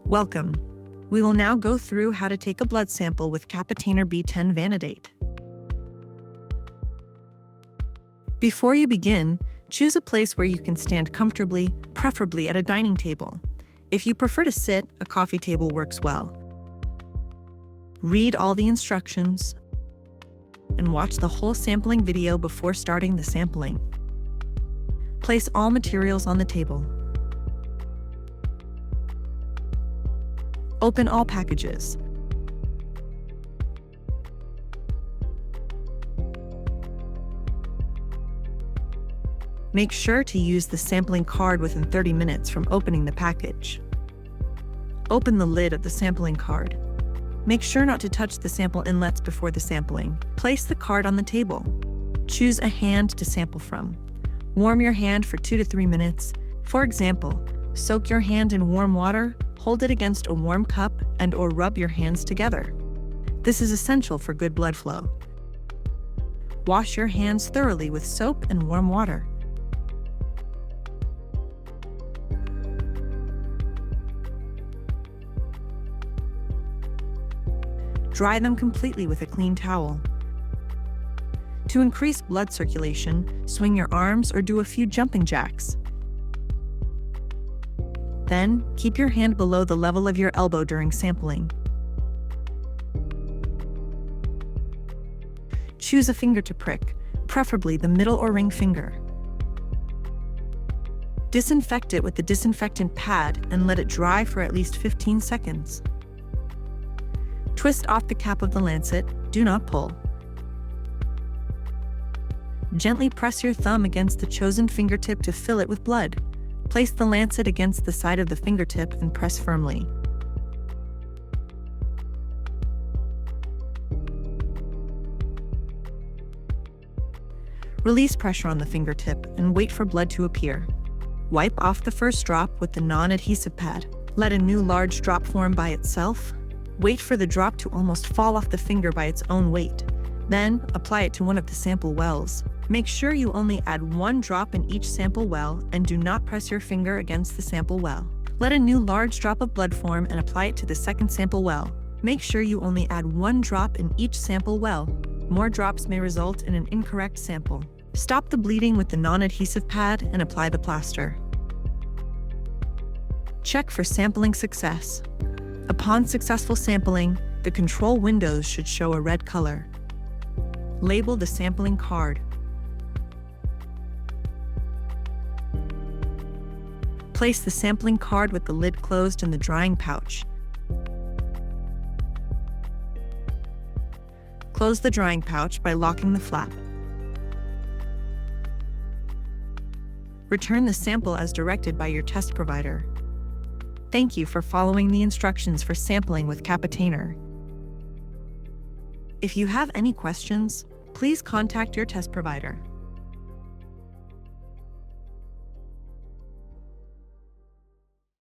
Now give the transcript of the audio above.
Welcome. We will now go through how to take a blood sample with Capitainer B10 Vanadate. Before you begin, choose a place where you can stand comfortably, preferably at a dining table. If you prefer to sit, a coffee table works well. Read all the instructions and watch the whole sampling video before starting the sampling. Place all materials on the table. Open all packages. Make sure to use the sampling card within 30 minutes from opening the package. Open the lid of the sampling card. Make sure not to touch the sample inlets before the sampling. Place the card on the table. Choose a hand to sample from. Warm your hand for 2 to 3 minutes. For example, soak your hand in warm water, hold it against a warm cup, and/or rub your hands together. This is essential for good blood flow. Wash your hands thoroughly with soap and warm water. Dry them completely with a clean towel. To increase blood circulation, swing your arms or do a few jumping jacks. Then, keep your hand below the level of your elbow during sampling. Choose a finger to prick, preferably the middle or ring finger. Disinfect it with the disinfectant pad and let it dry for at least 15 seconds. Twist off the cap of the lancet, do not pull. Gently press your thumb against the chosen fingertip to fill it with blood. Place the lancet against the side of the fingertip and press firmly. Release pressure on the fingertip and wait for blood to appear. Wipe off the first drop with the non-adhesive pad. Let a new large drop form by itself. Wait for the drop to almost fall off the finger by its own weight. Then, apply it to one of the sample wells. Make sure you only add 1 drop in each sample well and do not press your finger against the sample well. Let a new large drop of blood form and apply it to the second sample well. Make sure you only add 1 drop in each sample well. More drops may result in an incorrect sample. Stop the bleeding with the non-adhesive pad and apply the plaster. Check for sampling success. Upon successful sampling, the control windows should show a red color. Label the sampling card. Place the sampling card with the lid closed in the drying pouch. Close the drying pouch by locking the flap. Return the sample as directed by your test provider. Thank you for following the instructions for sampling with Capitainer. If you have any questions, please contact your test provider.